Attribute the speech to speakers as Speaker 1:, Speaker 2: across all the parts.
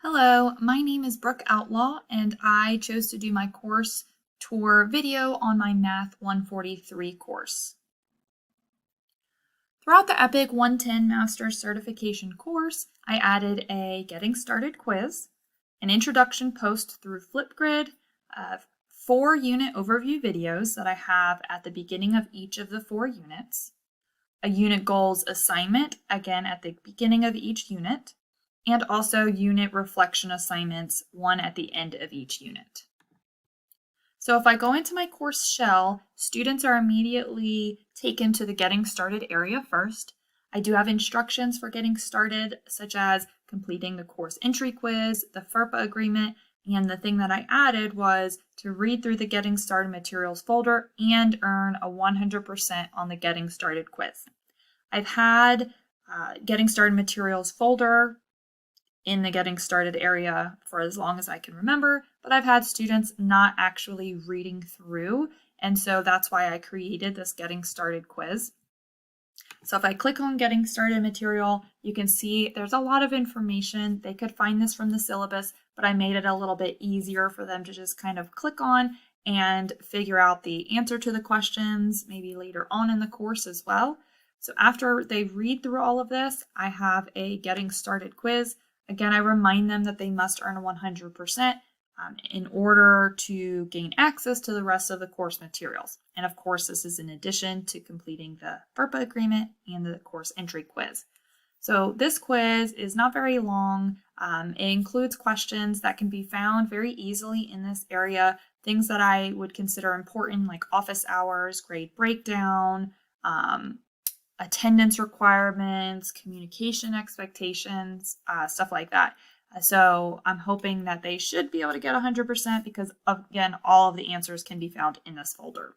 Speaker 1: Hello, my name is Brooke Outlaw, and I chose to do my course tour video on my Math 143 course. Throughout the EPIC 110 Master's Certification course, I added a Getting Started quiz, an introduction post through Flipgrid, 4-unit overview videos that I have at the beginning of each of the 4 units, a unit goals assignment, again at the beginning of each unit, and also unit reflection assignments, one at the end of each unit. So if I go into my course shell, students are immediately taken to the Getting Started area first. I do have instructions for getting started, such as completing the course entry quiz, the FERPA agreement, and the thing that I added was to read through the Getting Started materials folder and earn a 100% on the Getting Started quiz. I've had Getting Started materials folder in the Getting Started area for as long as I can remember, but I've had students not actually reading through, and so that's why I created this Getting Started quiz. So if I click on Getting Started material, you can see there's a lot of information. They could find this from the syllabus, but I made it a little bit easier for them to just kind of click on and figure out the answer to the questions, maybe later on in the course as well. So after they read through all of this, I have a Getting Started quiz. Again, I remind them that they must earn 100% in order to gain access to the rest of the course materials. And of course, this is in addition to completing the FERPA agreement and the course entry quiz. So this quiz is not very long. It includes questions that can be found very easily in this area, things that I would consider important like office hours, grade breakdown, attendance requirements, communication expectations, stuff like that. So I'm hoping that they should be able to get 100% because, again, all of the answers can be found in this folder.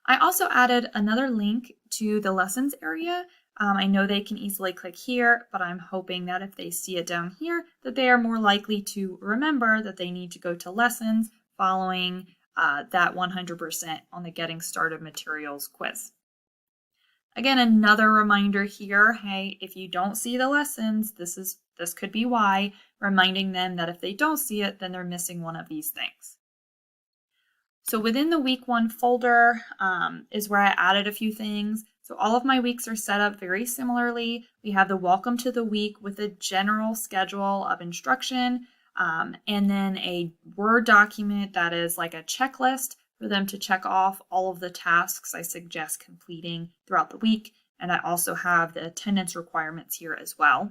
Speaker 1: I also added another link to the lessons area. I know they can easily click here, but I'm hoping that if they see it down here, that they are more likely to remember that they need to go to lessons following that 100% on the Getting Started materials quiz. Again, another reminder here, hey, if you don't see the lessons, this could be why, reminding them that if they don't see it, then they're missing one of these things. So within the week 1 folder is where I added a few things. So all of my weeks are set up very similarly. We have the welcome to the week with a general schedule of instruction, and then a Word document that is like a checklist for them to check off all of the tasks I suggest completing throughout the week. And I also have the attendance requirements here as well.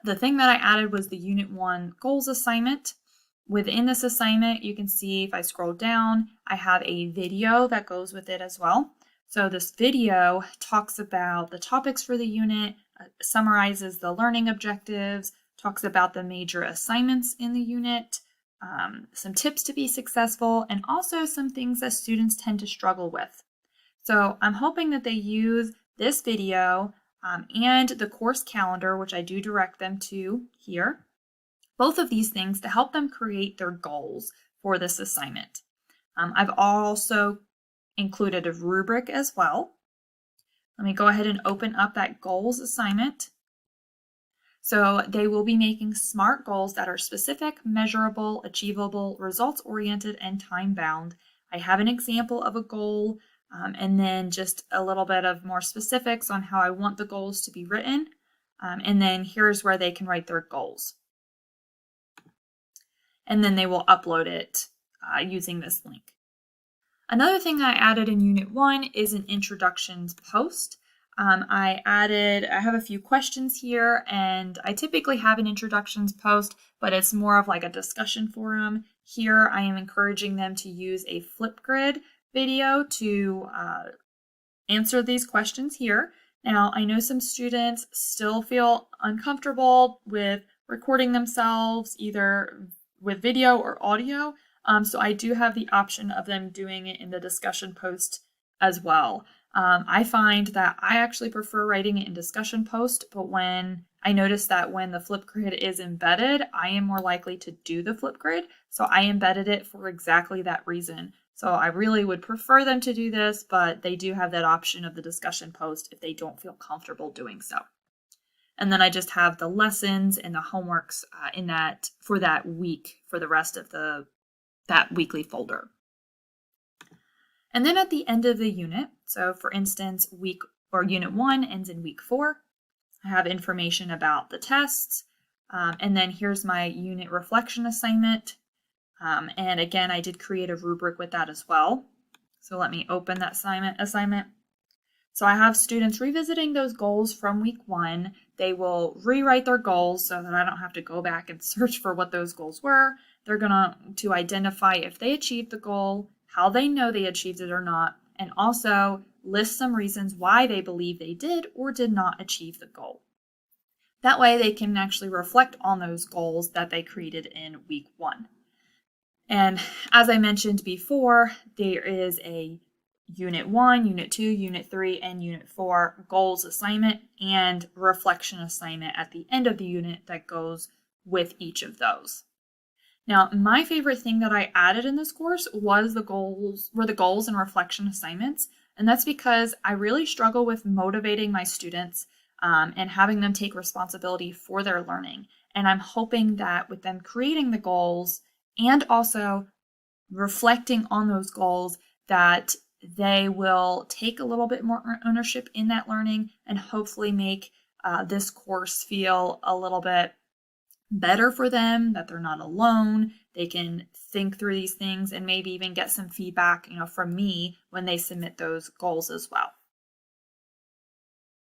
Speaker 1: The thing that I added was the Unit 1 goals assignment. Within this assignment, you can see if I scroll down, I have a video that goes with it as well. So this video talks about the topics for the unit, summarizes the learning objectives, talks about the major assignments in the unit, some tips to be successful, and also some things that students tend to struggle with. So I'm hoping that they use this video and the course calendar, which I do direct them to here, both of these things to help them create their goals for this assignment. I've also included a rubric as well. Let me go ahead and open up that goals assignment. So they will be making SMART goals that are specific, measurable, achievable, results-oriented, and time-bound. I have an example of a goal and then just a little bit of more specifics on how I want the goals to be written. And then here's where they can write their goals. And then they will upload it using this link. Another thing I added in Unit 1 is an introductions post. I have a few questions here, and I typically have an introductions post, but it's more of like a discussion forum. Here I am encouraging them to use a Flipgrid video to answer these questions here. Now, I know some students still feel uncomfortable with recording themselves either with video or audio, so I do have the option of them doing it in the discussion post as well. I find that I actually prefer writing it in discussion post, but when I notice that when the Flipgrid is embedded, I am more likely to do the Flipgrid, so I embedded it for exactly that reason. So I really would prefer them to do this, but they do have that option of the discussion post if they don't feel comfortable doing so. And then I just have the lessons and the homeworks in that for that week for the rest of that weekly folder. And then at the end of the unit, so for instance, unit 1 ends in week 4, I have information about the tests, and then here's my unit reflection assignment. And again, I did create a rubric with that as well. So let me open that assignment. So I have students revisiting those goals from week 1. They will rewrite their goals so that I don't have to go back and search for what those goals were. They're going to identify if they achieved the goal, how they know they achieved it or not, and also list some reasons why they believe they did or did not achieve the goal. That way they can actually reflect on those goals that they created in week 1. And as I mentioned before, there is a Unit 1, Unit 2, Unit 3, and Unit 4 goals assignment and reflection assignment at the end of the unit that goes with each of those. Now, my favorite thing that I added in this course were the goals and reflection assignments, and that's because I really struggle with motivating my students and having them take responsibility for their learning. And I'm hoping that with them creating the goals and also reflecting on those goals, that they will take a little bit more ownership in that learning and hopefully make this course feel a little bit better for them, that they're not alone. They can think through these things and maybe even get some feedback, from me when they submit those goals as well.